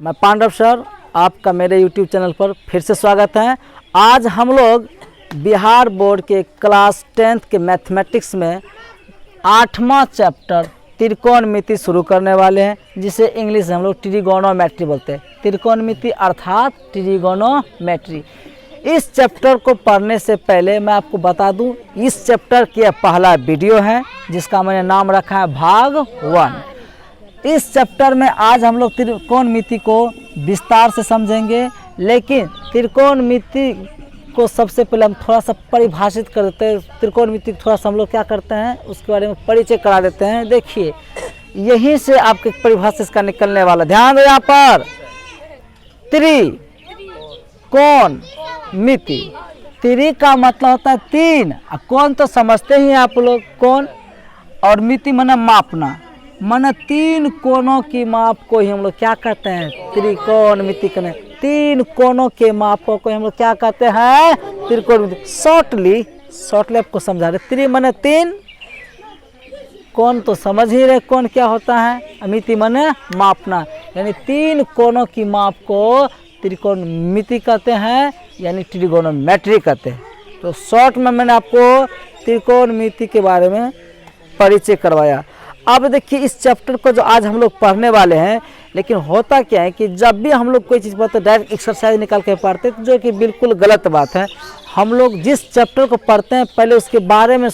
मैं पांडव सर, आपका मेरे YouTube चैनल पर फिर से स्वागत है। आज हम लोग बिहार बोर्ड के क्लास 10th के मैथमेटिक्स में 8वां चैप्टर त्रिकोणमिति शुरू करने वाले हैं, जिसे इंग्लिश में हम लोग ट्रिगोनोमेट्री बोलते हैं। त्रिकोणमिति अर्थात ट्रिगोनोमेट्री। इस चैप्टर को पढ़ने से पहले मैं आपको बता दूं, इस चैप्टर की पहला वीडियो है जिसका मैंने नाम रखा है भाग 1। इस चैप्टर में आज हम लोग त्रिकोणमिति को विस्तार से समझेंगे, लेकिन त्रिकोणमिति को सबसे पहले हम थोड़ा सा परिभाषित कर देते हैं। त्रिकोणमिति थोड़ा सा हम लोग क्या करते हैं उसके बारे में परिचय करा देते हैं। देखिए, यहीं से आपके परिभाषा इसका निकलने वाला, ध्यान दो यहाँ पर। त्रिकोणमिति, त्रि का मतलब होता है तीन, कौन तो समझते ही आप लोग, कौन, और मिति माने मापना, माने तीन कोनों की माप को ही हम लोग क्या कहते हैं, त्रिकोणमिति कहते। तीन कोनों के मापों को हम लोग क्या कहते हैं, त्रिकोणमिति। शॉर्टली आपको समझा रहे। त्रि माने तीन, कोण तो समझ ही रहे कोण क्या होता है, मिति माने मापना, यानी तीन कोनों की माप को त्रिकोणमिति कहते हैं, यानी ट्रिगोनोमेट्री कहते हैं। तो शॉर्ट में मैंने आपको त्रिकोणमिति के बारे में परिचय करवाया। अब देखिए, इस चैप्टर को जो आज हम लोग पढ़ने वाले हैं, लेकिन होता क्या है कि जब भी हम लोग कोई चीज़ पढ़ते डायरेक्ट एक्सरसाइज निकाल के पढ़ते हैं, जो कि बिल्कुल गलत बात है। हम लोग जिस चैप्टर को पढ़ते हैं पहले उसके बारे में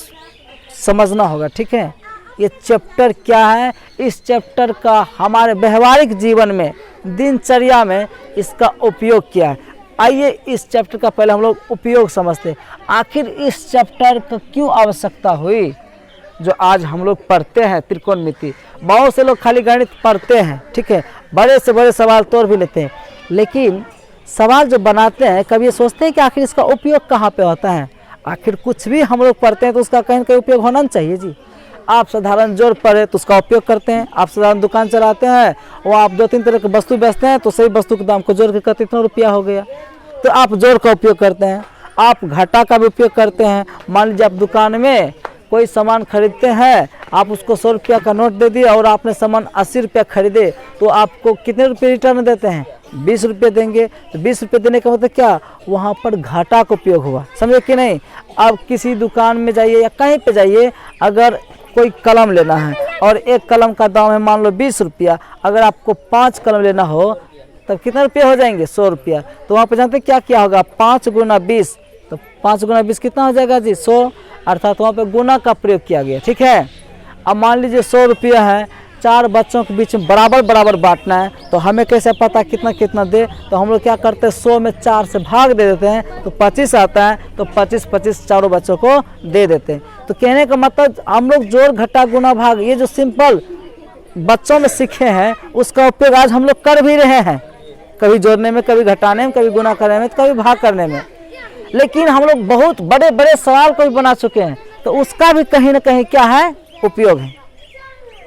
समझना होगा, ठीक है। ये चैप्टर क्या है, इस चैप्टर का हमारे व्यवहारिक जीवन में, दिनचर्या में इसका उपयोग क्या है। आइए इस चैप्टर का पहले हम लोग उपयोग समझते हैं। आखिर इस चैप्टर का क्यों आवश्यकता हुई जो आज हम लोग पढ़ते हैं त्रिकोणमिति। बहुत से लोग खाली गणित पढ़ते हैं, ठीक है, बड़े से बड़े सवाल तोड़ भी लेते हैं, लेकिन सवाल जो बनाते हैं कभी ये सोचते हैं कि आखिर इसका उपयोग कहाँ पे होता है। आखिर कुछ भी हम लोग पढ़ते हैं तो उसका कहीं ना कहीं उपयोग होना चाहिए जी। आप साधारण जोड़ पढ़े तो उसका उपयोग करते हैं, आप साधारण दुकान चलाते हैं, वो आप 2-3 तरह की वस्तु बेचते हैं, तो सही वस्तु के दाम को जोड़ के कहते इतना रुपया हो गया, तो आप जोड़ का उपयोग करते हैं। आप घाटा का भी उपयोग करते हैं। मान लीजिए आप दुकान में कोई सामान खरीदते हैं, आप उसको 100 रुपया का नोट दे दिए और आपने सामान 80 रुपया खरीदे, तो आपको कितने रुपये रिटर्न देते हैं, 20 रुपये देंगे। तो 20 रुपये देने का मतलब क्या, वहाँ पर घाटा का उपयोग हुआ, समझे कि नहीं। अब किसी दुकान में जाइए या कहीं पे जाइए, अगर कोई कलम लेना है और एक कलम का दाम है मान लो 20 रुपया, अगर आपको 5 कलम लेना हो तब कितने रुपये हो जाएंगे, 100 रुपया। तो वहाँ पर जानते हैं क्या होगा, 5 गुना 20, तो 5 गुना 20 कितना हो जाएगा जी, 100, अर्थात वहाँ पे गुना का प्रयोग किया गया, ठीक है। अब मान लीजिए 100 रुपया है, 4 बच्चों के बीच में बराबर बांटना है, तो हमें कैसे पता कितना कितना दे, तो हम लोग क्या करते हैं, 100 में 4 से भाग दे देते हैं, तो 25 आता है, तो 25 चारों बच्चों को दे देते हैं। तो कहने का मतलब हम लोग जोड़ घटा गुना भाग, ये जो सिंपल बच्चों में सीखे हैं उसका उपयोग आज हम लोग कर भी रहे हैं, कभी जोड़ने में, कभी घटाने में, कभी गुना करने में, कभी भाग करने में। लेकिन हम लोग बहुत बड़े बड़े सवाल को भी बना चुके हैं, तो उसका भी कहीं ना कहीं क्या है, उपयोग है,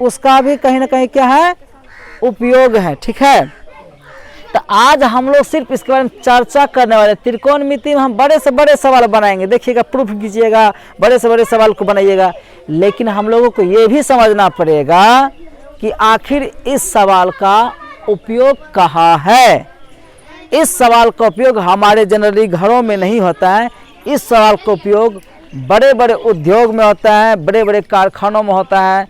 उसका भी कहीं ना कहीं क्या है, उपयोग है, ठीक है। तो आज हम लोग सिर्फ इसके बारे में चर्चा करने वाले। त्रिकोणमिति में हम बड़े से बड़े सवाल बनाएंगे, देखिएगा, प्रूफ कीजिएगा, बड़े से बड़े सवाल को बनाइएगा। लेकिन हम लोगों को ये भी समझना पड़ेगा कि आखिर इस सवाल का उपयोग कहाँ है। इस सवाल का उपयोग हमारे जनरली घरों में नहीं होता है, इस सवाल का उपयोग बड़े बड़े उद्योग में होता है, बड़े बड़े कारखानों में होता है।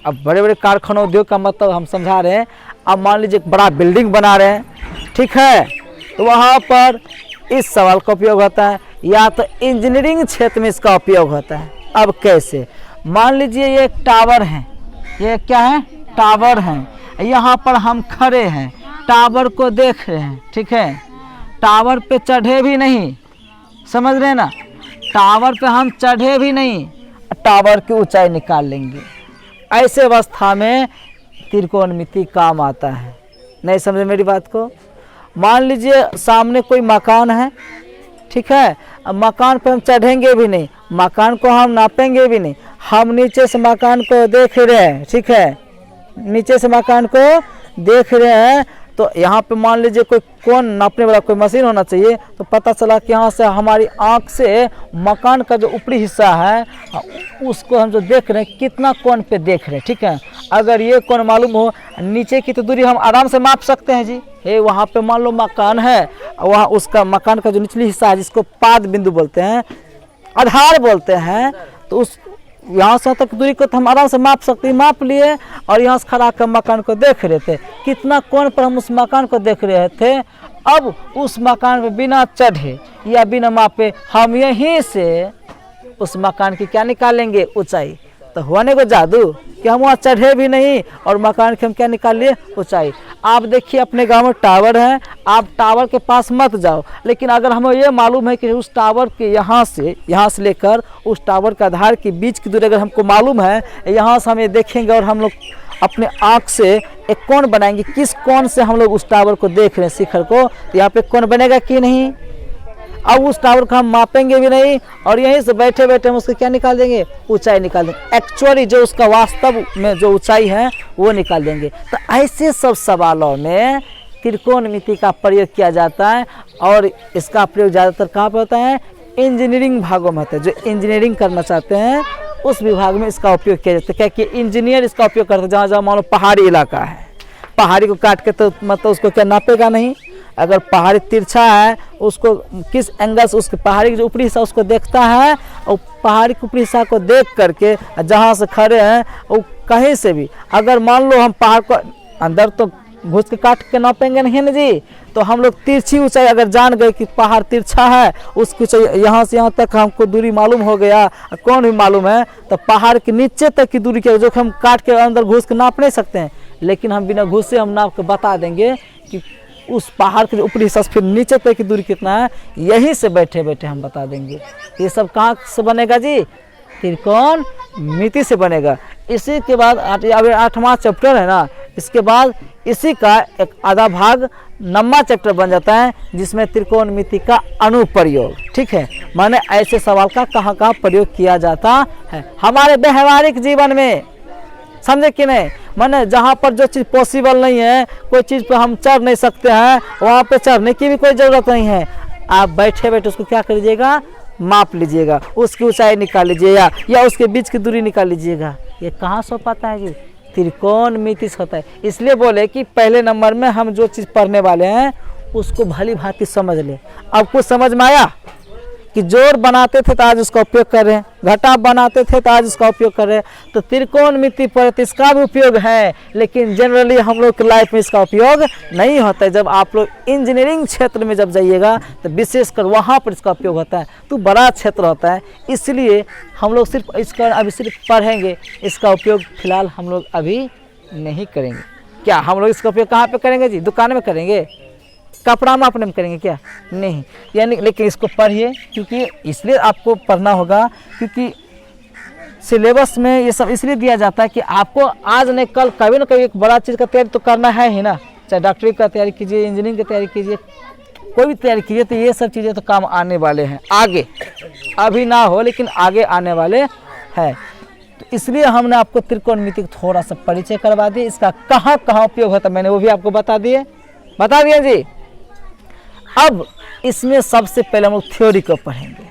अब बड़े बड़े कारखानों उद्योग का मतलब हम समझा रहे हैं, अब मान लीजिए एक बड़ा बिल्डिंग बना रहे हैं, ठीक है, तो वहाँ पर इस सवाल का उपयोग होता है, या तो इंजीनियरिंग क्षेत्र में इसका उपयोग होता है। अब कैसे, मान लीजिए ये एक टावर है, ये क्या है, टावर है, यहाँ पर हम खड़े हैं, टावर को देख रहे हैं, ठीक है, टावर पे चढ़े भी नहीं, समझ रहे हैं ना, टावर पे हम चढ़े भी नहीं, टावर की ऊंचाई निकाल लेंगे। ऐसे अवस्था में त्रिकोणमिति काम आता है। नहीं समझे मेरी बात को। मान लीजिए सामने कोई मकान है, ठीक है, अब मकान पे हम चढ़ेंगे भी नहीं, मकान को हम नापेंगे भी नहीं, हम नीचे से मकान को देख रहे हैं, ठीक है, नीचे से मकान को देख रहे हैं, तो यहाँ पे मान लीजिए कोई कोण नापने वाला कोई मशीन होना चाहिए, तो पता चला कि यहाँ से हमारी आँख से मकान का जो ऊपरी हिस्सा है उसको हम जो देख रहे हैं कितना कोण पे देख रहे हैं, ठीक है। अगर ये कोण मालूम हो, नीचे की तो दूरी हम आराम से माप सकते हैं जी। ये वहाँ पे मान लो मकान है, वहाँ उसका मकान का जो निचली हिस्सा है जिसको पाद बिंदु बोलते हैं, आधार बोलते हैं, तो उस यहाँ से तक दूरी को तो हम आराम से माप सकते हैं। माप लिए और यहाँ से खड़ा कर मकान को देख रहे थे, कितना कोण पर हम उस मकान को देख रहे थे। अब उस मकान पे बिना चढ़े या बिना मापे हम यहीं से उस मकान की क्या निकालेंगे, ऊंचाई। तो होने को जादू कि हम वहाँ चढ़े भी नहीं और मकान की हम क्या निकाल लिए, ऊंचाई। आप देखिए अपने गांव में टावर है, आप टावर के पास मत जाओ, लेकिन अगर हमें ये मालूम है कि उस टावर के यहाँ से लेकर उस टावर के आधार के बीच की दूरी अगर हमको मालूम है, यहाँ से हम ये देखेंगे और हम लोग अपने आँख से एक कोण बनाएंगे, किस कोण से हम लोग उस टावर को देख रहे हैं, शिखर को, तो यहाँ पे कोण बनेगा कि नहीं। अब उस टावर को हम मापेंगे भी नहीं और यहीं से बैठे बैठे हम उसको क्या निकाल देंगे, ऊंचाई निकाल देंगे। एक्चुअली जो उसका वास्तव में जो ऊंचाई है वो निकाल देंगे। तो ऐसे सब सवालों में त्रिकोणमिति का प्रयोग किया जाता है और इसका प्रयोग ज़्यादातर कहाँ पर होता है, इंजीनियरिंग भागों में होता है। जो इंजीनियरिंग करना चाहते हैं उस विभाग में इसका उपयोग किया जाता है। क्या कि इंजीनियर इसका उपयोग करते हैं जहाँ जहाँ मान लो पहाड़ी इलाका है, पहाड़ी को काट के तो मतलब उसको क्या नापेगा नहीं। अगर पहाड़ी तिरछा है उसको किस एंगल से उसके पहाड़ी के जो ऊपरी हिस्सा उसको देखता है और पहाड़ी के ऊपरी हिस्सा को देख करके जहाँ से खड़े हैं वो कहीं से भी अगर मान लो हम पहाड़ को अंदर तो घुस के काट के नापेंगे नहीं ना जी, तो हम लोग तिरछी ऊंचाई अगर जान गए कि पहाड़ तिरछा है उसकी ऊंचाई यहाँ से यहाँ तक हमको दूरी मालूम हो गया, कौन भी मालूम है, तो पहाड़ के नीचे तक की दूरी क्या जो हम काट के अंदर घुस के नाप नहीं सकते हैं, लेकिन हम बिना घुसे हम नाप के बता देंगे कि उस पहाड़ के ऊपरी हिस्सा से फिर नीचे तक की दूरी कितना है, यहीं से बैठे बैठे हम बता देंगे। ये सब कहाँ से बनेगा जी, त्रिकोणमिति से बनेगा। इसी के बाद 8वां चैप्टर है ना, इसके बाद इसी का एक आधा भाग 9वां चैप्टर बन जाता है जिसमें त्रिकोणमिति का अनुप्रयोग, ठीक है। माने ऐसे सवाल का कहाँ कहाँ प्रयोग किया जाता है हमारे व्यवहारिक जीवन में, समझे कि नहीं। माने जहाँ पर जो चीज़ पॉसिबल नहीं है, कोई चीज़ पर हम चढ़ नहीं सकते हैं, वहाँ पे चढ़ने की भी कोई ज़रूरत नहीं है। आप बैठे बैठे उसको क्या कर लीजिएगा, माप लीजिएगा, उसकी ऊंचाई निकाल लीजिएगा या उसके बीच की दूरी निकाल लीजिएगा। ये कहाँ से पाता है जी, त्रिकोणमिति से होता है। इसलिए बोले कि पहले नंबर में हम जो चीज़ पढ़ने वाले हैं उसको भली भांति समझ ले। अब कुछ समझ में आया कि जोड़ बनाते थे तो आज उसका उपयोग कर रहे हैं, घटा बनाते थे तो आज उसका उपयोग कर रहे हैं। तो त्रिकोणमिति पर इसका भी उपयोग है, लेकिन जनरली हम लोग की लाइफ में इसका उपयोग नहीं होता है। जब आप लोग इंजीनियरिंग क्षेत्र में जब जाइएगा तो विशेषकर वहाँ पर इसका उपयोग होता है, तो बड़ा क्षेत्र होता है, इसलिए हम लोग सिर्फ इसका अभी सिर्फ पढ़ेंगे, इसका उपयोग फिलहाल हम लोग अभी नहीं करेंगे। क्या हम लोग इसका उपयोग कहाँ पर करेंगे जी, दुकान में करेंगे, कपड़ा मापने में करेंगे क्या, नहीं। यानी लेकिन इसको पढ़िए, क्योंकि इसलिए आपको पढ़ना होगा क्योंकि सिलेबस में ये सब इसलिए दिया जाता है कि आपको आज नहीं कल कभी ना कभी एक बड़ा चीज़ का तैयारी तो करना है ही ना। चाहे डॉक्टरी का तैयारी कीजिए, इंजीनियरिंग की तैयारी कीजिए, कोई भी तैयारी कीजिए, तो ये सब चीज़ें तो काम आने वाले हैं आगे, अभी ना हो लेकिन आगे आने वाले हैं। तो इसलिए हमने आपको त्रिकोणमिति का थोड़ा सा परिचय करवा दिया, इसका कहाँ कहाँ उपयोग होता है मैंने वो भी आपको बता दिया जी। अब इसमें सबसे पहले हम लोग थ्योरी को पढ़ेंगे।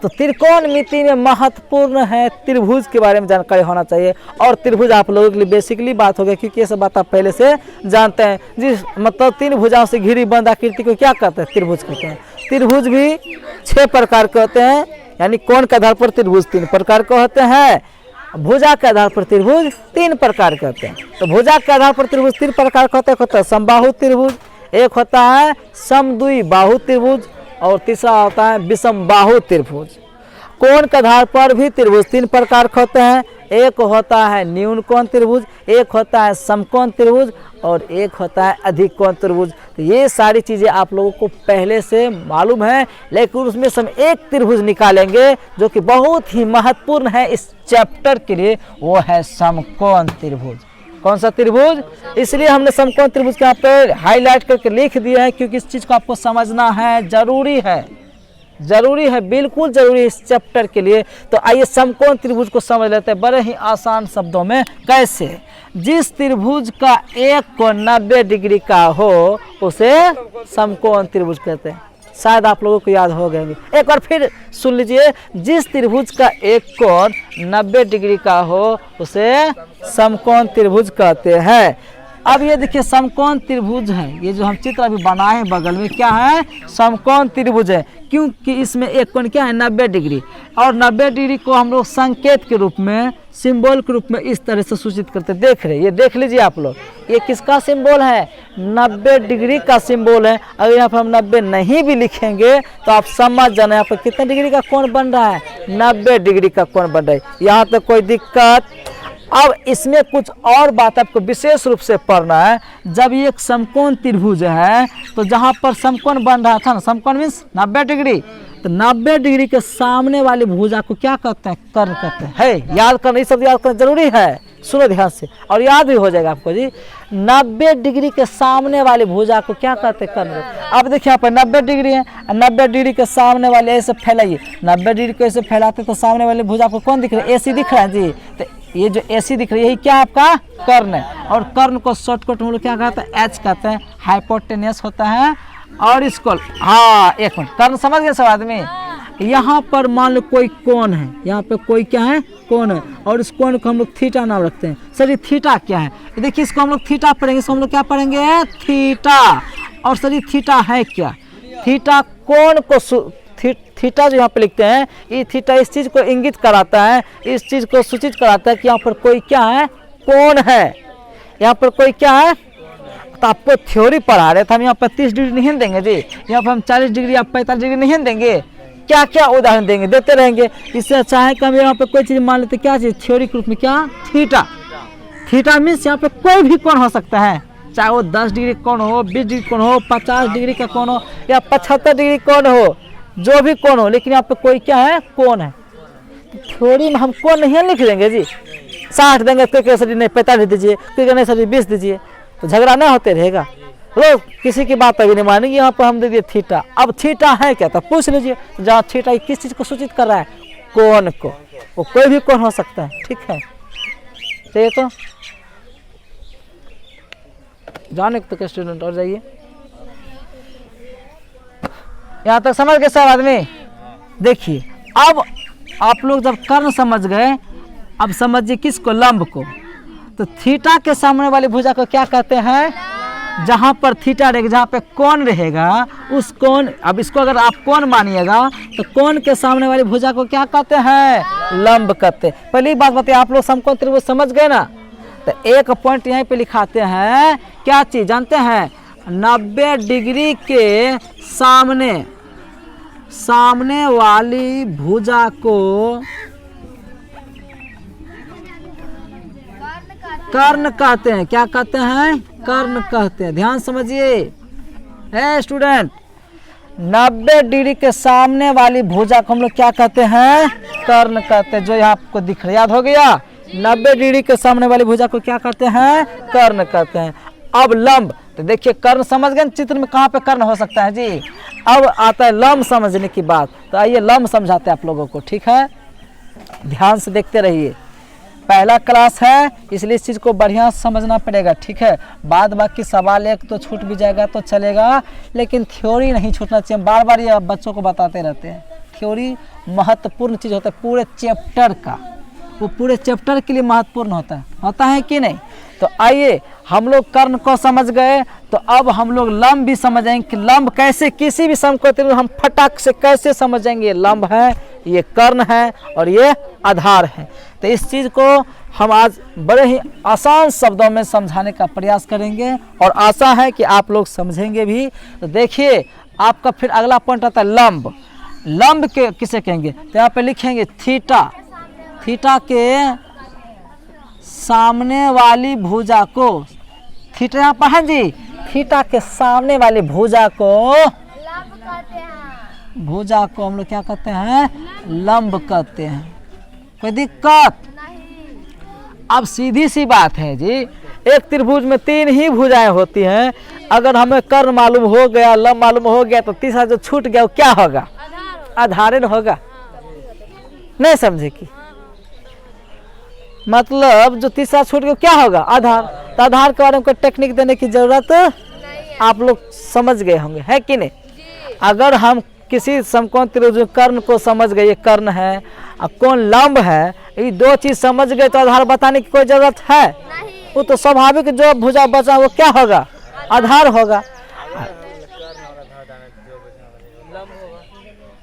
तो त्रिकोणमिति में महत्वपूर्ण है त्रिभुज के बारे में जानकारी होना चाहिए, और त्रिभुज आप लोगों के लिए बेसिकली बात हो गई क्योंकि ये सब बात आप पहले से जानते हैं जी। मतलब 3 भुजाओं से घिरी बंद आकृति को क्या कहते हैं, त्रिभुज कहते हैं। त्रिभुज भी 6 प्रकार के होते हैं, यानी कोण के आधार पर त्रिभुज 3 प्रकार के होते हैं, भुजा के आधार पर त्रिभुज 3 प्रकार के होते हैं। तो भुजा के आधार पर त्रिभुज 3 प्रकार के होते हैं, समबाहु त्रिभुज, एक होता है समद्विबाहु त्रिभुज और तीसरा होता है विषम बाहु त्रिभुज। कोण के आधार पर भी त्रिभुज 3 प्रकार के होते हैं, एक होता है न्यून कोण त्रिभुज, एक होता है समकोण त्रिभुज और एक होता है अधिक कोण त्रिभुज। तो ये सारी चीज़ें आप लोगों को पहले से मालूम है, लेकिन उसमें से हम एक त्रिभुज निकालेंगे जो कि बहुत ही महत्वपूर्ण है इस चैप्टर के लिए, वो है समकोण त्रिभुज। कौन सा त्रिभुज, इसलिए हमने समकोण त्रिभुज के यहाँ पे हाईलाइट करके लिख दिया है क्योंकि इस चीज़ को आपको समझना है, जरूरी है। जरूरी है, बिल्कुल जरूरी है इस चैप्टर के लिए। तो आइए समकोण त्रिभुज को समझ लेते हैं बड़े ही आसान शब्दों में। कैसे? जिस त्रिभुज का एक कोण 90 डिग्री का हो उसे समकोण त्रिभुज कहते हैं। शायद आप लोगों को याद हो गए। एक बार फिर सुन लीजिए, जिस त्रिभुज का एक कोण 90 डिग्री का हो उसे समकोण त्रिभुज कहते हैं। अब ये देखिए समकोण त्रिभुज है, ये जो हम चित्र अभी बनाए हैं बगल में क्या है? समकोण त्रिभुज है, क्योंकि इसमें एक कोण क्या है? 90 डिग्री। और 90 डिग्री को हम लोग संकेत के रूप में, सिंबल के रूप में इस तरह से सूचित करते देख रहे हैं। ये देख लीजिए आप लोग, ये किसका सिंबल है? 90 डिग्री का सिंबल है। अगर यहाँ पर हम 90 नहीं भी लिखेंगे तो आप समझ जाना यहाँ पर कितने डिग्री का कोण बन रहा है? 90 डिग्री का कोण बन रहा है। यहाँ तक कोई दिक्कत? अब इसमें कुछ और बात आपको विशेष रूप से पढ़ना है। जब ये एक समकोण त्रिभुज है तो जहाँ पर समकोण बन रहा था ना, समकोण मीन्स 90 डिग्री, तो 90 डिग्री के सामने वाली भुजा को क्या कहते हैं? कर्ण कहते हैं। है याद करना, ये सब याद करना जरूरी है। सुनो ध्यान से और याद भी हो जाएगा आपको जी। 90 डिग्री के सामने वाली भुजा को क्या कहते हैं? कर्ण। अब देखिए यहाँ पर 90 डिग्री है, 90 डिग्री के सामने वाले ऐसे फैलाइए, 90 डिग्री को ऐसे फैलाते तो सामने वाले भुजा को कौन दिख रहा है? एसी दिख रहा है जी। तो ये जो एसी दिख रही है, यही क्या आपका? कर्ण है। और कर्ण को शॉर्टकट हम लोग क्या कहते हैं? एच कहते हैं। हाइपोटेनस होता है। और इसको हाँ एक मिनट, कर्ण समझ गए सब आदमी? यहाँ पर मान लो कोई कोण है, यहाँ पे कोई क्या है? कोण है। और इस कोण को हम लोग थीटा नाम रखते हैं। सर ये थीटा क्या है? देखिए इसको हम लोग थीटा पढ़ेंगे, इसको हम लोग क्या पढ़ेंगे? थीटा। और सर ये थीटा है क्या? थीटा कोण को थीटा जो यहाँ पे लिखते हैं, ये थीटा इस चीज को इंगित कराता है, इस चीज को सूचित कराता है कि यहाँ पर कोई क्या है? कोण है। यहाँ पर कोई क्या है? तो आपको थ्योरी पढ़ा रहे थे हम, यहाँ पर 30 डिग्री नहीं देंगे जी, यहाँ पर हम 40 डिग्री या 45 डिग्री नहीं देंगे। क्या क्या उदाहरण देंगे? देते रहेंगे। इससे अच्छा है कि हम यहाँ पे कोई चीज मान लेते, क्या चीज? थ्योरी के रूप में क्या? थीटा। थीटा मीन्स यहाँ पे कोई भी कोण हो सकता है, चाहे वो 10 डिग्री कोण हो, 20 डिग्री कोण हो, 50 डिग्री का कोण हो या 75 डिग्री कोण हो, जो भी कोण हो, लेकिन यहाँ पे कोई क्या है? कोण है। थ्योरी में हम कोण नहीं लिख देंगे जी, 60 देंगे, कोई कहे सर नहीं 45 दीजिए, कोई कहे सर 20 दीजिए, तो झगड़ा नहीं होते रहेगा। लोग किसी की बात अभी नहीं मानेंगे। यहाँ पर हम दे दिए थीटा। अब थीटा है क्या? तो पूछ लीजिए, जहाँ थीटा किस चीज को सूचित कर रहा है? कोण को। वो कोई भी कोण हो सकता है, ठीक है। चाहिए तो जाने तो क्या स्टूडेंट और जाइए, यहाँ तक समझ गए सब आदमी? देखिए अब आप लोग जब कर्ण समझ गए, अब समझिए किसको? लंब को। तो थीटा के सामने वाली भुजा को क्या कहते हैं? जहाँ पर थीटा रहेगा, जहाँ पे कोण रहेगा उस कोण, अब इसको अगर आप कोण मानिएगा तो कोण के सामने वाली भुजा को क्या कहते हैं? लंब कहते हैं। पहली बात बताइए, आप लोग समकोण त्रिभुज समझ गए ना? तो एक पॉइंट यहीं पे लिखाते हैं, क्या चीज जानते हैं? 90 डिग्री के सामने वाली भुजा को कर्ण कहते हैं। क्या कहते हैं? कर्ण कहते हैं। ध्यान समझिए है स्टूडेंट, 90 डिग्री के सामने वाली भुजा को हम लोग क्या कहते हैं? कर्ण कहते हैं। जो यहाँ आपको दिख रहा है, याद हो गया? 90 डिग्री के सामने वाली भुजा को क्या कहते हैं? कर्ण कहते हैं। अब लंब, तो देखिए कर्ण समझ गए चित्र में कहाँ पे कर्ण हो सकता है जी। अब आता है लंब समझने की बात। तो आइए लंब समझाते हैं आप लोगों को, ठीक है? ध्यान से देखते रहिए, पहला क्लास है इसलिए इस चीज़ को बढ़िया समझना पड़ेगा, ठीक है? बाद बाकी सवाल एक तो छूट भी जाएगा तो चलेगा, लेकिन थ्योरी नहीं छूटना चाहिए। बार बार ये बच्चों को बताते रहते हैं, थ्योरी महत्वपूर्ण चीज़ होता है पूरे चैप्टर का, वो पूरे चैप्टर के लिए महत्वपूर्ण होता है कि नहीं? तो आइए हम लोग कर्ण को समझ गए, तो अब हम लोग लंब भी समझेंगे कि लंब कैसे, किसी भी समकोण त्रिभुज हम फटाक से कैसे समझेंगे ये लंब है, ये कर्ण है और ये आधार है। तो इस चीज़ को हम आज बड़े ही आसान शब्दों में समझाने का प्रयास करेंगे और आशा है कि आप लोग समझेंगे भी। तो देखिए आपका फिर अगला पॉइंट आता है लंब। लंब के किसे कहेंगे? तो यहाँ पे लिखेंगे थीटा। थीटा के सामने वाली भुजा को, थीटा यहाँ पर है जी, थीटा के सामने वाली भुजा को हम लोग क्या कहते हैं? लंब कहते हैं। कोई दिक्कत? अब सीधी सी बात है जी, एक त्रिभुज में 3 ही भुजाएं होती हैं। अगर हमें कर्ण मालूम हो गया, लंब मालूम हो गया, तो तीसरा जो छूट गया वो क्या होगा? आधार होगा, नहीं समझे कि मतलब जो तीसरा छूट गया क्या होगा, आधार। तो आधार के बारे में कोई टेक्निक देने की जरूरत आप लोग समझ गए होंगे, है कि नहीं। अगर हम किसी समकोण त्रिभुज कर्ण को समझ गए, ये कर्ण है और कौन लंब है, ये दो चीज समझ गए तो आधार बताने की कोई जरूरत है। वो तो स्वाभाविक जो भुजा बचा वो क्या होगा, आधार होगा।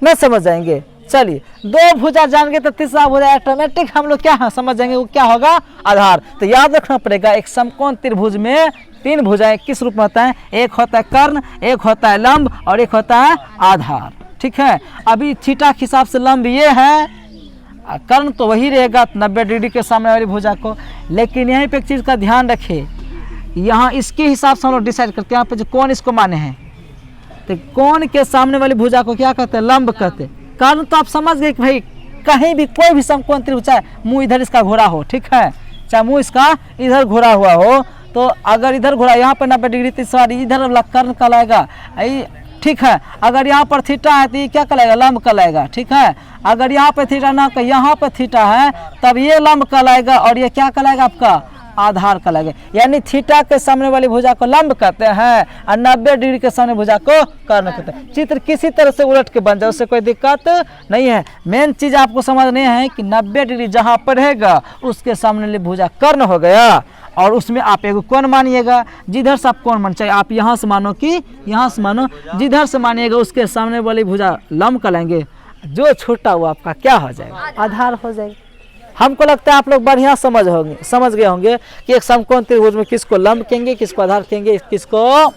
नहीं समझ जाएंगे, चलिए दो भुजा जान गए तो तीसरा भुजा ऑटोमेटिक हम लोग क्या समझ जाएंगे, वो क्या होगा, आधार। तो याद रखना पड़ेगा एक समकोण त्रिभुज में तीन भुजाएं किस रूप में होता है, एक होता है कर्ण, एक होता है लंब और एक होता है आधार। ठीक है, अभी थीटा के हिसाब से लंब ये है, कर्ण तो वही रहेगा 90 डिग्री के सामने वाली भुजा को। लेकिन यहीं पे एक चीज का ध्यान रखें, यहाँ इसके हिसाब से हम लोग डिसाइड करते हैं, यहाँ पे जो कौन इसको माने हैं, तो कौन के सामने वाली भुजा को क्या कहते हैं, लंब कहते हैं। कर्ण तो आप समझ गए कि भाई कहीं भी कोई भी समकोण त्रिभुज, चाहे मुंह इधर इसका घुरा हो, ठीक है, चाहे मुंह इसका इधर घुरा हुआ हो, तो अगर इधर घुरा यहाँ पर 90 डिग्री तो सॉरी इधर वाला कर्ण कहलाएगा, ठीक है। अगर यहाँ पर थीटा है तो ये क्या कहलाएगा, लंब कहलाएगा, ठीक है। अगर यहाँ पे थीटा ना तो यहाँ पे थीटा है तब ये लंब कहलाएगा और ये क्या कहलाएगा आपका, आधार कहलाएगा। यानी थीटा के सामने वाली भुजा को लंब कहते हैं और 90 डिग्री के सामने भुजा को कर्ण कहते हैं। चित्र किसी तरह से उलट के बन जाए उससे कोई दिक्कत नहीं है। मेन चीज आपको समझनी है कि 90 डिग्री जहाँ पर रहेगा उसके सामने वाली भुजा कर्ण हो गया और उसमें आप एक कोण मानिएगा, जिधर से आप कोण मान, चाहे आप यहाँ से मानो कि यहाँ से मानो, जिधर से मानिएगा उसके सामने वाली भुजा लंब कहलाएंगे। जो छोटा हुआ आपका क्या हो जाएगा, आधार हो जाएगा। हमको लगता है आप लोग बढ़िया समझ गए होंगे कि एक समकोण त्रिभुज में किसको लंब कहेंगे, किसको आधार कहेंगे, किसको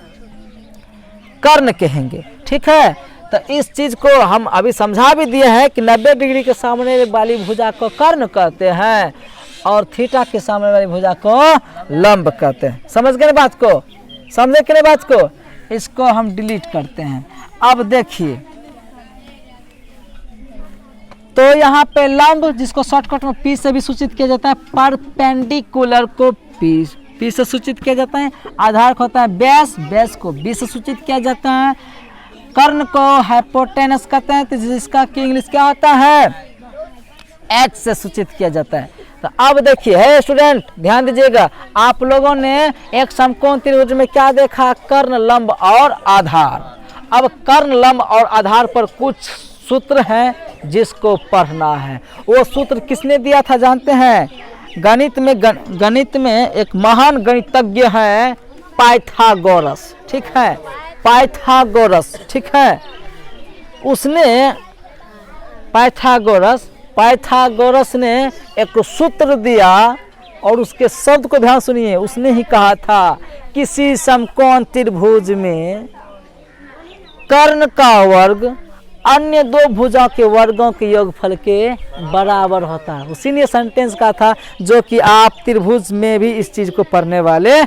कर्ण कहेंगे। ठीक है, तो इस चीज को हम अभी समझा भी दिए हैं कि 90 डिग्री के सामने वाली भुजा को कर्ण कहते हैं और थीटा के सामने वाली भुजा को लंब कहते हैं। समझ गए बात को, समझे कि नहीं बात को। इसको हम डिलीट करते हैं। अब देखिए, तो यहाँ पे लंब जिसको शॉर्टकट में पी से भी सूचित किया जाता है, परपेंडिकुलर को पी से सूचित किया जाता है। आधार को होता है बेस को बी से सूचित किया जाता है। कर्ण को हाइपोटेनस कहते हैं, तो जिसका की इंग्लिश क्या होता है, एक्स से सूचित किया जाता है। तो अब देखिए है स्टूडेंट, ध्यान दीजिएगा, आप लोगों ने एक समकोण त्रिभुज में क्या देखा, कर्ण, लंब और आधार। अब कर्ण, लंब और आधार पर कुछ सूत्र हैं जिसको पढ़ना है। वो सूत्र किसने दिया था जानते हैं, गणित में एक महान गणितज्ञ है पाइथागोरस। ठीक है, पाइथागोरस, ठीक है, उसने पाइथागोरस ने एक सूत्र दिया और उसके शब्द को ध्यान सुनिए। उसने ही कहा था किसी समकोण त्रिभुज में कर्ण का वर्ग अन्य दो भुजा के वर्गों के योगफल के बराबर होता है। उसी ने सेंटेंस कहा था जो कि आप त्रिभुज में भी इस चीज को पढ़ने वाले,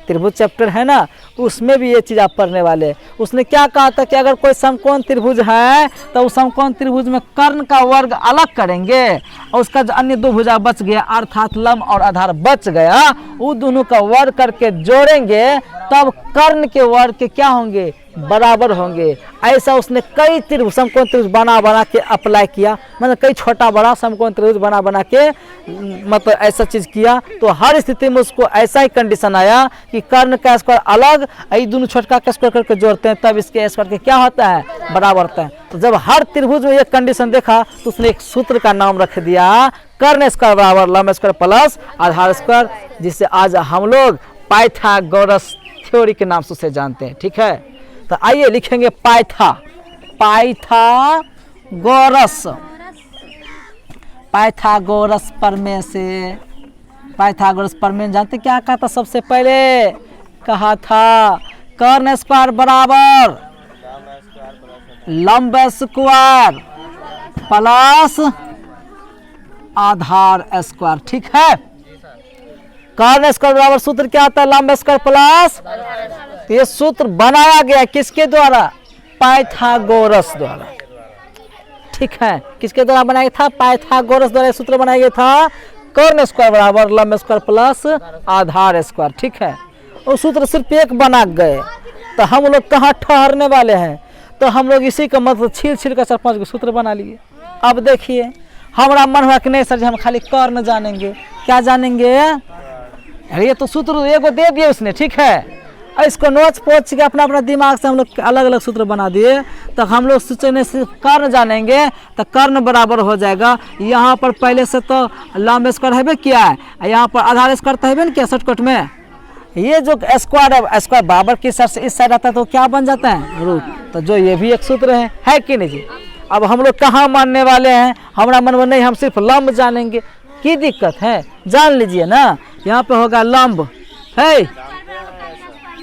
त्रिभुज चैप्टर है ना, उसमें भी ये चीज आप पढ़ने वाले। उसने क्या कहा था कि अगर कोई समकोण त्रिभुज है तो उस समकोण त्रिभुज में कर्ण का वर्ग अलग करेंगे और उसका जो अन्य दो भुजा बच गया अर्थात लंब और आधार बच गया, वो दोनों का वर्ग करके जोड़ेंगे तब कर्ण के वर्ग के क्या होंगे, बराबर होंगे। ऐसा उसने कई त्रिभुज, समकोण त्रिभुज बना के अप्लाई किया, मतलब कई छोटा बड़ा समकोण त्रिभुज बना के मतलब ऐसा चीज किया। तो हर स्थिति में उसको ऐसा ही कंडीशन आया कि कर्ण का स्क्वायर अलग, ये दोनों छोटका का स्क्वायर करके जोड़ते हैं तब इसके स्क्वायर के क्या होता है, बराबर होता है। तो जब हर त्रिभुज में ये कंडीशन देखा तो उसने एक सूत्र का नाम रख दिया कर्ण स्क्वायर बराबर लंब स्क्वायर प्लस आधार स्क्वायर, जिससे आज हम लोग पाइथागोरस थ्योरी के नाम से उसे जानते हैं। ठीक है, तो आइए लिखेंगे पाइथागोरस प्रमेय से। पाइथागोरस प्रमेय जानते क्या कहा था, सबसे पहले कहा था कर्ण स्क्वायर बराबर लंब स्क्वायर प्लस आधार स्क्वायर। ठीक है, कर्ण स्क्वायर बराबर सूत्र क्या आता है, लंब स्क्वायर प्लस, तो ये सूत्र बनाया गया किसके द्वारा, पाइथागोरस द्वारा। ठीक है, किसके द्वारा बनाया था, पाइथागोरस द्वारा सूत्र बनाया गया था कर्ण स्क्वायर बराबर लंब स्क्वायर प्लस आधार स्क्वायर। ठीक है, वो सूत्र सिर्फ एक बना गए तो हम लोग कहाँ ठहरने वाले हैं, तो हम लोग इसी का मतलब छील छील कर 4-5 को सूत्र बना लिए। अब देखिए हमारा मन हुआ कि नहीं सर जी हम खाली कर्ण जानेंगे। क्या जानेंगे? अरे ये तो सूत्र एगो दे दिए उसने, ठीक है, इसको नोच पोच के अपना अपना दिमाग से हम लोग अलग अलग सूत्र बना दिए। तो हम लोग सोचने से कर्ण जानेंगे तो कर्ण बराबर हो जाएगा, यहाँ पर पहले से तो लंब स्क्वायर है किया है, यहाँ पर आधार स्क्वायर तो है क्या शॉर्टकट में। ये जो स्क्वायर है स्क्वायर बराबर की सर से इस साइड आता है तो क्या बन जाता है? रूट। तो जो ये भी एक सूत्र है कि नहीं जी। अब हम लोग कहाँ मानने वाले हैं? हमारा मन में नहीं, हम सिर्फ लंब जानेंगे। की दिक्कत है? जान लीजिए ना, यहाँ पे होगा लंब है,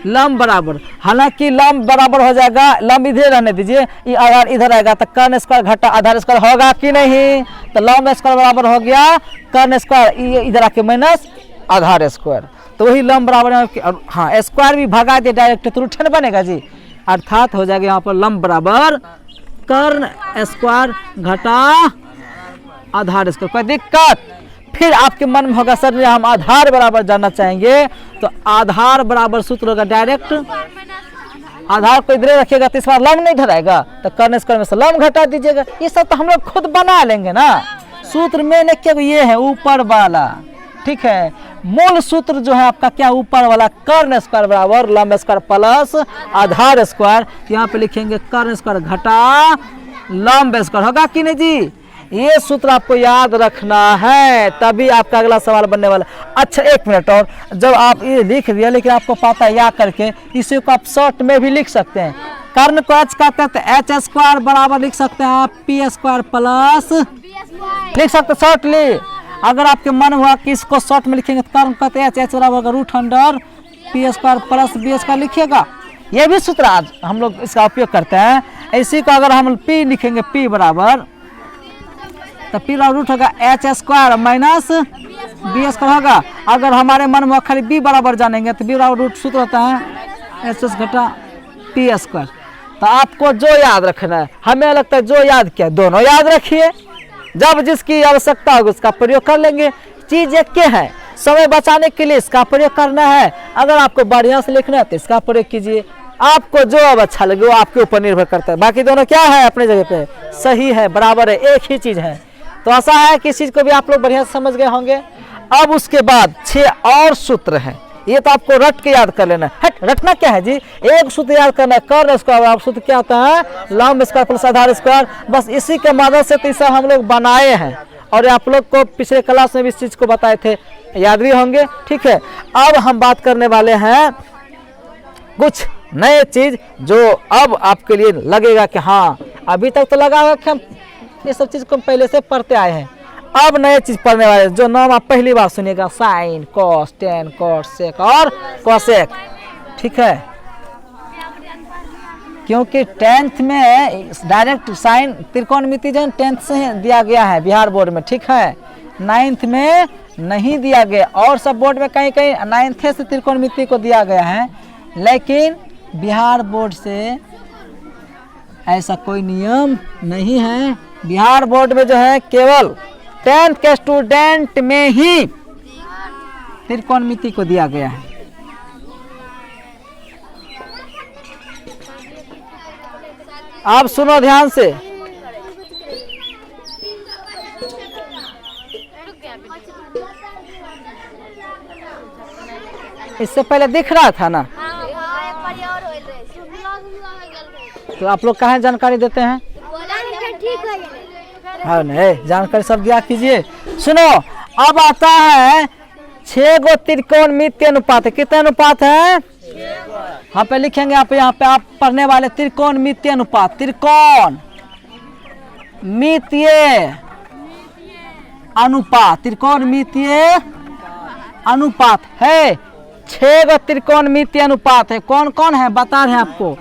लंब बराबर, हालांकि लंब बराबर हो जाएगा, लंब इधर रहने दीजिए, ये अगर इधर आएगा तो कर्ण स्क्वायर घटा आधार स्क्वायर होगा कि नहीं। तो लंब स्क्वायर बराबर हो गया कर्ण स्क्वायर, ये इधर आके माइनस आधार स्क्वायर, तो वही लंब बराबर है। हाँ स्क्वायर भी भगा दिए डायरेक्ट तो रूट बनेगा जी, अर्थात हो जाएगा यहाँ पर लंब बराबर कर्ण स्क्वायर घटा आधार स्क्वायर। कोई दिक्कत? फिर आपके मन में होगा सर हम आधार बराबर जानना चाहेंगे, तो आधार बराबर सूत्र होगा डायरेक्ट, आधार को इधर रखिएगा तो इस बार लंब नहीं धराएगा, तो कर्ण स्क्वायर में से लंब घटा दीजिएगा। ये सब तो हम लोग खुद बना लेंगे ना। सूत्र में ने क्या ये है ऊपर वाला, ठीक है, मूल सूत्र जो है आपका क्या ऊपर वाला, कर्ण स्क्वायर बराबर लंब स्क्वायर प्लस आधार स्क्वायर। यहाँ पे लिखेंगे कर्ण स्क्वायर घटा लंब स्क्वायर, होगा कि नहीं जी। ये सूत्र आपको याद रखना है, तभी आपका अगला सवाल बनने वाला। अच्छा एक मिनट और, जब आप ये लिख दिया लेकिन आपको पता है याद करके, इसी को आप शॉर्ट में भी लिख सकते हैं। कर्ण को एच कहते हैं तो एच स्क्वायर बराबर लिख सकते हैं आप पी स्क्वायर प्लस, लिख सकते शॉर्ट ले। अगर आपके मन हुआ कि इसको शॉर्ट में लिखेंगे तो कर्ण कहते हैं एच बराबर root under P square plus B square लिखिएगा। ये भी सूत्र आज हम लोग इसका उपयोग करते हैं। इसी को अगर हम पी लिखेंगे पी बराबर, तो पी रूट होगा H square minus B square होगा। अगर हमारे मन में खाली बी बराबर जानेंगे तो बी बराबर रूट सूत्र होता है एच घटा पी स्क्वायर। तो आपको जो याद रखना है, हमें लगता है जो याद किया दोनों याद रखिए, जब जिसकी आवश्यकता होगी उसका प्रयोग कर लेंगे। चीज एक के है, समय बचाने के लिए इसका प्रयोग करना है, अगर आपको बढ़िया से लिखना है तो इसका प्रयोग कीजिए। आपको जो अब अच्छा लगे वो आपके ऊपर निर्भर करता है। बाकी दोनों क्या है अपने जगह पे सही है, बराबर है, एक ही चीज है। तो ऐसा है कि इस चीज को भी आप लोग बढ़िया से समझ गए होंगे। अब उसके बाद 6 और सूत्र हैं, ये तो आपको रट के याद कर लेना है। रटना क्या है जी, एक सूत्र याद करना है कर्ण स्क्वायर, सूत्र क्या होता है लंब स्क्वायर प्लस आधार स्क्वायर। बस इसी के मदद से तीसरा हम लोग बनाए हैं, और आप लोग को पिछले क्लास में भी इस चीज को बताए थे, याद भी होंगे, ठीक है। अब हम बात करने वाले हैं कुछ नए चीज जो अब आपके लिए लगेगा कि हाँ अभी तक तो लगा हुआ कि हम ये सब चीज को पहले से पढ़ते आए हैं, अब नए चीज पढ़ने वाले जो नाम आप पहली बार सुनिएगा, sine cos tan cot sec और कॉसेक, ठीक है। क्योंकि 10th में डायरेक्ट साइन त्रिकोणमिति जो 10th से दिया गया है बिहार बोर्ड में, ठीक है, 9th में नहीं दिया गया, और सब बोर्ड में कहीं कहीं 9th से त्रिकोणमिति को दिया गया है, लेकिन बिहार बोर्ड से ऐसा कोई नियम नहीं है। बिहार बोर्ड में जो है केवल 10th के स्टूडेंट में ही त्रिकोणमिति को दिया गया है। आप सुनो ध्यान से, इससे पहले दिख रहा था ना, तो आप लोग कहाँ जानकारी देते हैं? हाँ नहीं, जानकारी सब दिया कीजिए। सुनो अब आता है 6 गो त्रिकोणमिति अनुपात। कितने अनुपात है? यहाँ पे लिखेंगे आप, यहाँ पे आप पढ़ने वाले त्रिकोणमिति अनुपात, त्रिकोण मितीय अनुपात, त्रिकोणमितीय अनुपात है। 6 गो त्रिकोणमिति अनुपात है। कौन कौन है बता रहे हैं आपको।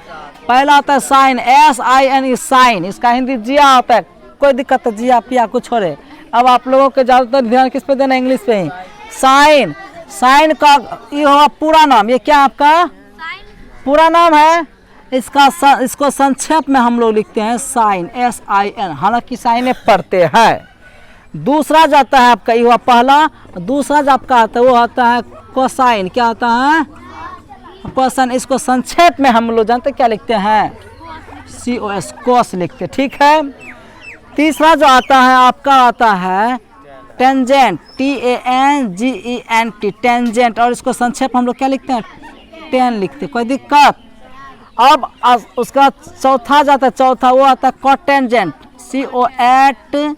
पहला आता है साइन, SIN साइन, इसका हिंदी जिया होता है, कोई दिक्कत है, जिया पिया कुछ हो रहे। अब आप लोगों के ज्यादातर ध्यान किस पे देना, इंग्लिश पे ही। साइन, साइन का ये होगा पूरा नाम, ये क्या आपका पूरा नाम है, इसको संक्षेप में हम लोग लिखते हैं साइन, SIN, हालांकि साइन पढ़ते हैं। दूसरा जाता है आपका, ये हुआ पहला। दूसरा जो आपका आता है वो आता है कोसाइन, क्या आता है कोसाइन, इसको संक्षेप में हम लोग जानते क्या लिखते हैं COS कोस लिखते, ठीक है। तीसरा जो आता है आपका आता है टेंजेंट, TANGENT, टेंजेंट, और इसको संक्षेप हम लोग क्या लिखते हैं, टेन लिखते, कोई दिक्कत। अब उसका चौथा जाता है, चौथा वो आता है कॉटेंजेंट, COATANGENT,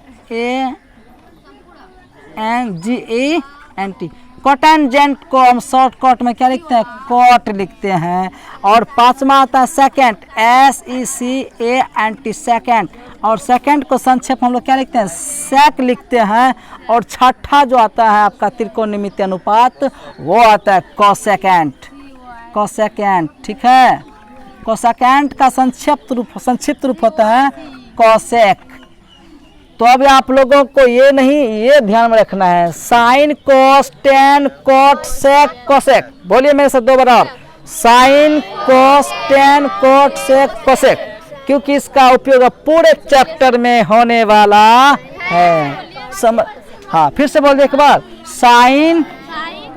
कॉटेंजेंट को हम शॉर्टकट में क्या लिखते हैं, कॉट लिखते हैं। और पांचवा आता है सेकेंड, SECANT, सेकेंड, और सेकेंड को संक्षेप हम लोग क्या लिखते हैं, सेक लिखते हैं। और छठा जो आता है आपका त्रिकोणमिति अनुपात, वो आता है कोसेकेंट, कोसेकेंट, ठीक है। कोसेकेंट का संक्षिप्त रूप होता है कोसेक। तो अब आप लोगों को ये नहीं, ये ध्यान में रखना है, साइन, कोस, टेन, कोट, सेक, कोसेक। बोलिए मेरे साथ दो बार, साइन, कोस, टेन, कोट, सेक, कोसेक, क्योंकि इसका उपयोग पूरे चैप्टर में होने वाला है। हाँ, फिर से बोल दे एक बार, साइन,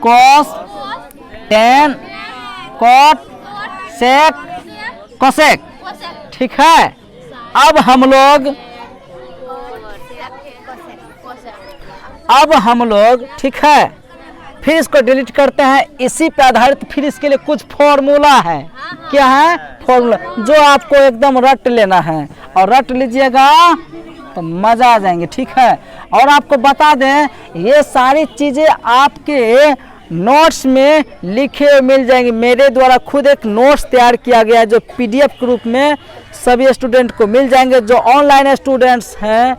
कोस, टेन, कोट, सेक, कोसेक, ठीक है। अब हम लोग ठीक है, फिर इसको डिलीट करते हैं। इसी पे आधारित फिर इसके लिए कुछ फॉर्मूला है। क्या है फॉर्मूला, जो आपको एकदम रट लेना है, और रट लीजिएगा तो मजा आ जाएंगे, ठीक है। और आपको बता दें, ये सारी चीजें आपके नोट्स में लिखे हुए मिल जाएंगे। मेरे द्वारा खुद एक नोट्स तैयार किया गया है, जो PDF के रूप में सभी स्टूडेंट को मिल जाएंगे। जो ऑनलाइन स्टूडेंट्स हैं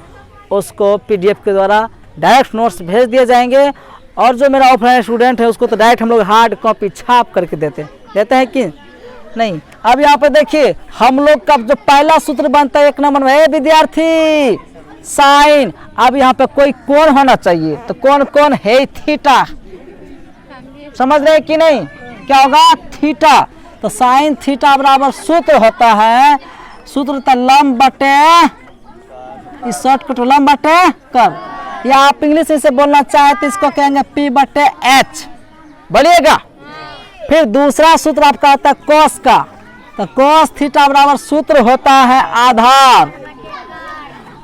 उसको PDF के द्वारा डायरेक्ट नोट्स भेज दिए जाएंगे, और जो मेरा ऑफलाइन स्टूडेंट है उसको तो डायरेक्ट हम लोग हार्ड कॉपी छाप करके देते हैं कि नहीं। अब यहाँ पे देखिए, हम लोग का जो पहला सूत्र बनता है 1 नंबर में, विद्यार्थी साइन। अब यहाँ पे कोई कोण होना चाहिए, तो कौन है, थीटा, समझ रहे कि नहीं, क्या होगा, थीटा। तो साइन थीटा बराबर सूत्र होता है, सूत्र होता है लंब बटे, इस शॉर्टकट लंब बटे कर, या आप इंग्लिश से बोलना चाहे तो इसको कहेंगे P/H, बोलिएगा। फिर दूसरा सूत्र आपका आता है कोस का, तो कोस थीटा बराबर सूत्र होता है आधार,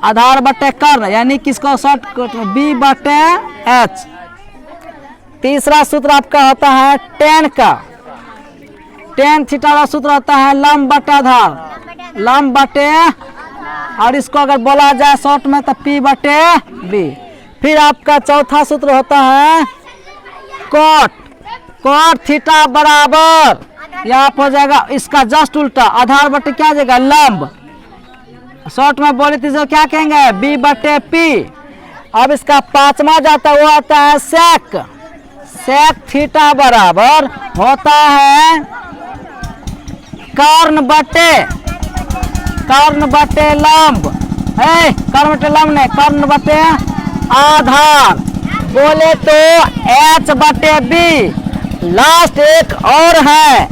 आधार बटे कर्ण, यानी किसको शॉर्टकट में B/H। तीसरा सूत्र आपका होता है टेन का, टेन थीटा का सूत्र होता है लंब बटे आधार, लंब बटे, और इसको अगर बोला जाए शॉर्ट में तो P/B। फिर आपका चौथा सूत्र होता है कोट, कोट थीटा बराबर, यहाँ हो जाएगा इसका जस्ट उल्टा, आधार बटे क्या आ जाएगा, लंब, शॉर्ट में बोले तो क्या कहेंगे, B/P। अब इसका पांचवा जाता है वो आता है सेक, सेक थीटा बराबर होता है कर्ण बटे लंब, कर्ण बटे लंब नहीं, कर्ण बटे आधार, बोले तो H/B। लास्ट एक और है,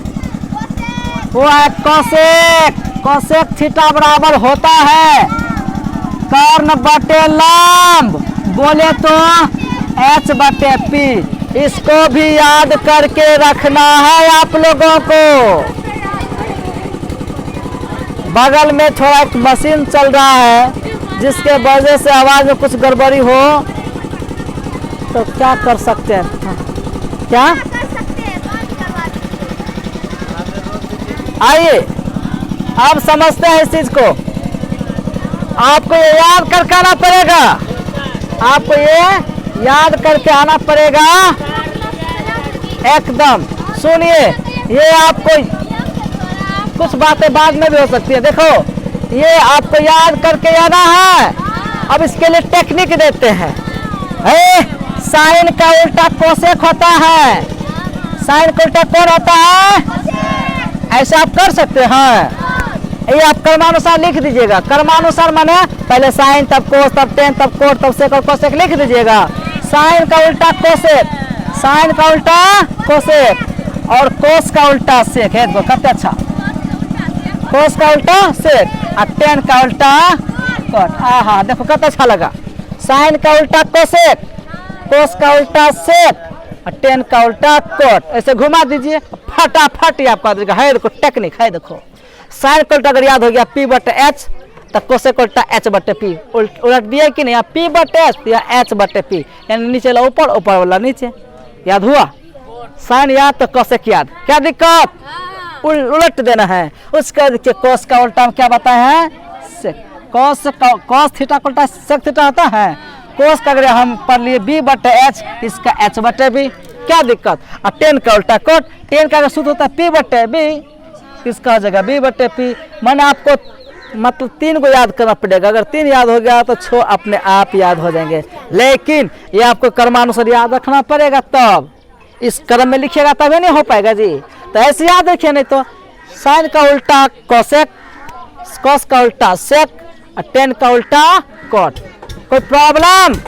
वो है कोसेक, कोसेक थीटा बराबर होता है कर्ण बटे लंब, बोले तो H/P। इसको भी याद करके रखना है आप लोगों को। बगल में थोड़ा एक मशीन चल रहा है, जिसके वजह से आवाज में कुछ गड़बड़ी हो तो क्या कर सकते हैं, क्या आइए अब समझते हैं इस चीज को। आपको ये याद करके आना पड़ेगा, आपको ये याद करके आना पड़ेगा एकदम। सुनिए, ये आपको कुछ बातें बाद में भी हो सकती है, देखो ये आपको याद करके आना है। अब इसके लिए टेक्निक देते हैं, साइन का उल्टा कोसेक होता है, साइन का उल्टा कौन होता है, ऐसे आप कर सकते हैं। ये आप क्रमानुसार लिख दीजिएगा, क्रमानुसार माने पहले साइन तब कोस तब टेन तब कोट तब सेक और कोसेक लिख दीजिएगा। साइन का उल्टा कोसेक, साइन का उल्टा कोसेक और कोस का उल्टा सेक है, देखो कितना अच्छा, कोस का उल्टा सेक और टेन का उल्टा कोट। हाँ देखो कितना अच्छा लगा, साइन का उल्टा कोसेक, कोस का उल्टा सेक और टेन का उल्टा कोट। ऐसे घुमा दीजिए, फटाफट ही आपका है, देखो टेक्निक है, देखो साइन का उल्टा अगर याद हो गया P बटे H, तो कोसेक उल्टा H बटे P उलट दिया कि नहीं, P बटे H या H बटे P, यानी नीचे वाला ऊपर, ऊपर वाला नीचे। याद हुआ? साइन याद तो कोसेक याद, क्या दिक्कत? उलट देना है। उसका देखिए कोस का उल्टा क्या बताए हैं? सेक। कॉस थीटा का उल्टा सेक थीटा होता है। कोस का अगर हम पढ़ लिए B बटे H, इसका H बटे B, क्या दिक्कत? और टेन का उल्टा कोट, टेन का अगर सूत्र होता है P बटे B, इसका हो जाएगा B बटे P। मैंने आपको मतलब 3 को याद करना पड़ेगा, अगर 3 याद हो गया तो 6 अपने आप याद हो जाएंगे, लेकिन ये आपको क्रमानुसार याद रखना पड़ेगा, तब इस क्रम में लिखिएगा तभी नहीं हो पाएगा जी। तो ऐसे याद रखिए, नहीं तो साइन का उल्टा कोसेक, कॉस का उल्टा सेक और टेन का उल्टा कोट। कोई प्रॉब्लम?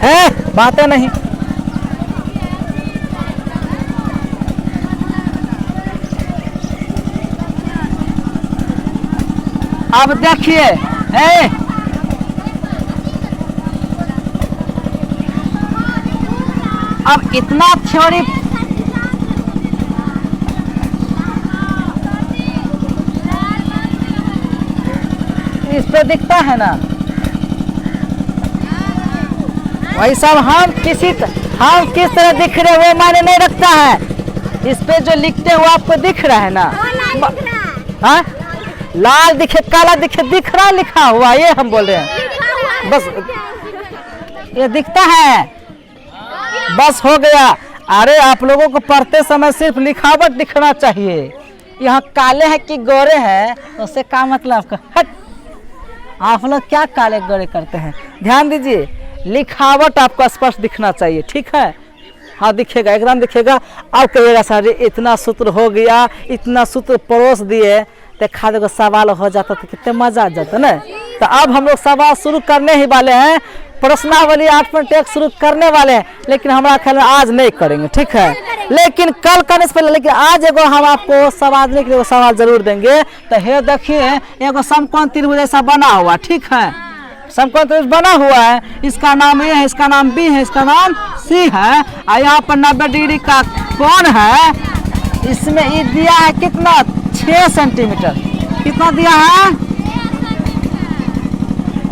है बातें नहीं। अब देखिए, है अब इतना थ्योरी इस पे दिखता है ना, वही सब हम किस तरह दिख रहे वो मायने नहीं रखता है। इस पे जो लिखते हुए आपको दिख रहा है ना, हाँ लाल दिखे काला दिखे, दिख रहा लिखा हुआ, ये हम बोल रहे हैं। बस ये दिखता है, बस हो गया। अरे आप लोगों को पढ़ते समय सिर्फ लिखावट दिखना चाहिए। यहाँ काले हैं कि गोरे हैं उससे क्या मतलब आपका? हट, आप लोग क्या काले गोरे करते हैं? ध्यान दीजिए, लिखावट आपको स्पष्ट दिखना चाहिए, ठीक है? हाँ दिखेगा, एकदम दिखेगा। अब कहिएगा सर इतना सूत्र हो गया, इतना सूत्र परोस दिए, देखा देखो सवाल हो जाता तो कितने मजा आ जाता ना। तो अब हम लोग सवाल शुरू करने ही वाले हैं, प्रश्नावली 8.1 शुरू करने वाले हैं, लेकिन हमारा ख्याल आज नहीं करेंगे, ठीक है? लेकिन कल करने से पहले, लेकिन आज एगो हम आपको सवाल के लिए सवाल जरूर देंगे। तो हे देखिए, एगो समकोण त्रिभुज ऐसा बना हुआ, ठीक है? समकोण त्रिभुज बना हुआ है, इसका नाम A है, इसका नाम B है, इसका नाम C है, और यहाँ पर 90 डिग्री का कोण है। इसमें ये दिया है कितना? 6 सेंटीमीटर। कितना दिया है?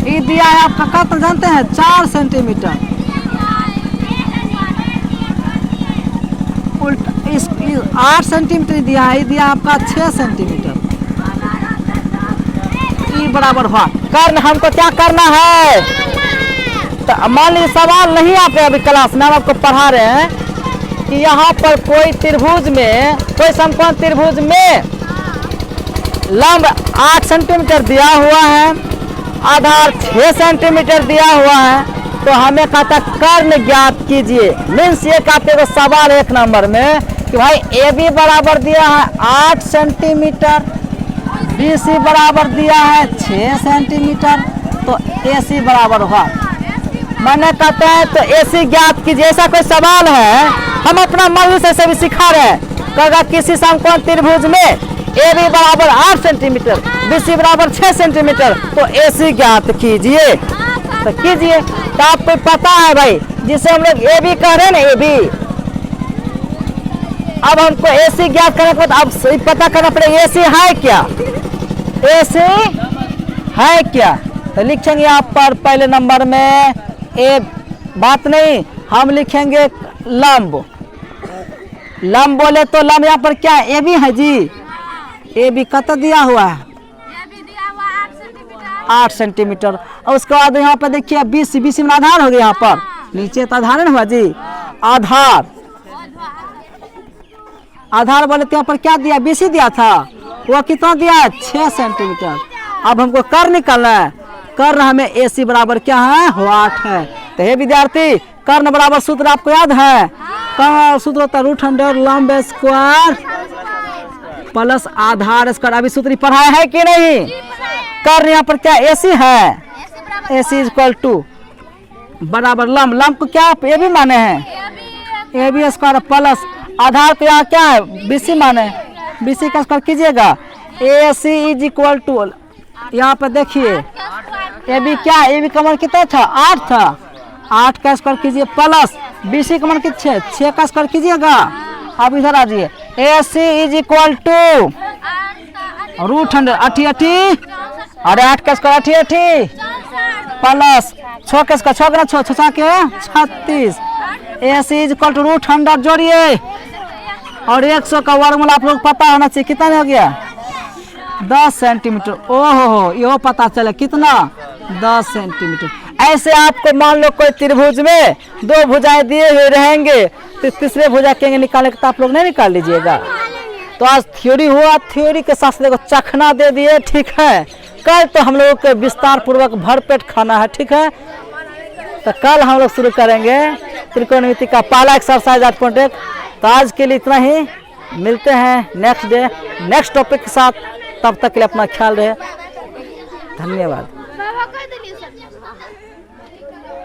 ये दिया है आपका कत जानते हैं? 4 सेंटीमीटर। उल्टा इस 8 सेंटीमीटर दिया है, ये दिया आपका 6 सेंटीमीटर। ये बराबर हुआ। कर्ण हमको क्या करना है? तो मान लीजिए सवाल नहीं आप अभी क्लास में हम आपको पढ़ा रहे हैं कि यहाँ पर कोई त्रिभुज में, कोई समकोण त्रिभुज में लंब 8 सेंटीमीटर दिया हुआ है, आधार 6 सेंटीमीटर दिया हुआ है, तो हमें कहता कर्ण ज्ञात कीजिए। मीन्स ये कहते हैं सवाल 1 नंबर में कि भाई AB बराबर दिया है 8 सेंटीमीटर, BC बराबर दिया है 6 सेंटीमीटर, तो AC बराबर हुआ। मैंने कहता है तो AC ज्ञात कीजिए, ऐसा कोई सवाल है? हम अपना मन से भी सिखा रहे हैं। कहेगा किसी समकोण त्रिभुज में AB बराबर 8 सेंटीमीटर, BC बराबर 6 सेंटीमीटर, तो AC ज्ञात कीजिए। तो कीजिए। तो आपको पता है भाई, जिसे हम लोग AB कह रहे हैं ना, AB। अब हमको AC ज्ञात करने के बाद अब पता करना पड़ेगा AC है क्या, AC है क्या। तो लिखेंगे आप पर पहले नंबर में बात नहीं, हम लिखेंगे लंब। लंब बोले तो लंब यहाँ पर क्या है? AB है जी। AB कत दिया हुआ है? 8 सेंटीमीटर। और उसके बाद यहाँ पर देखिए BC में आधार हो गया, यहाँ पर नीचे तो आधार हुआ जी। आधार बोले तो यहाँ पर क्या दिया? BC दिया था, वो कितना दिया है? 6 सेंटीमीटर। अब हमको कर्ण निकालना है। कर्ण हमें AC बराबर क्या है? 8 है। तो हे विद्यार्थी, कर्ण बराबर सूत्र आपको याद है? कर्ण सूत्र होता है √100 लंब स्क्वायर प्लस आधार स्क्वायर। अभी सूत्र पढ़ाया है कि नहीं? कर्ण यहाँ पर क्या AC है? AC इक्वल टू बराबर लंब। लंब को क्या AB माने हैं? AB स्क्वायर प्लस आधार को यहाँ क्या है? BC माने। BC का स्क्वायर कीजिएगा। AC इज इक्वल टू यहाँ पे देखिए ये भी क्या, ये भी कमर कितना था, 8 था। 8 का स्क्वायर कीजिए प्लस BC कमर कितना, 6 का स्क्वायर कीजिएगा। अब इधर आ जाइए, AC इज इक्वल टू √100 80 अरे 8 का स्क्वायर 80 प्लस 6 का स्क्वायर 6 6 के 36। AC इज इक्वल टू √100 जोड़िए और 100 का वर्गमूल आप लोग पता होना चाहिए, कितना हो गया 10 सेंटीमीटर। ओहो यो पता चला कितना 10 सेंटीमीटर। ऐसे आपको मान लो कोई त्रिभुज में 2 भुजाएं दिए हुए रहेंगे तो तीसरे भुजा के निकालने का आप लोग नहीं निकाल लीजिएगा। तो आज थ्योरी हुआ, थ्योरी के साथ देखो चखना दे दिए, ठीक है। कल तो हम लोगों को विस्तार पूर्वक भरपेट खाना है, ठीक है। तो कल हम लोग शुरू करेंगे त्रिकोणमिति का पहला एक्सरसाइज 8.1। तो आज के लिए इतना ही, मिलते हैं नेक्स्ट डे नेक्स्ट टॉपिक के साथ। तब तक के लिए अपना ख्याल रहे, धन्यवाद।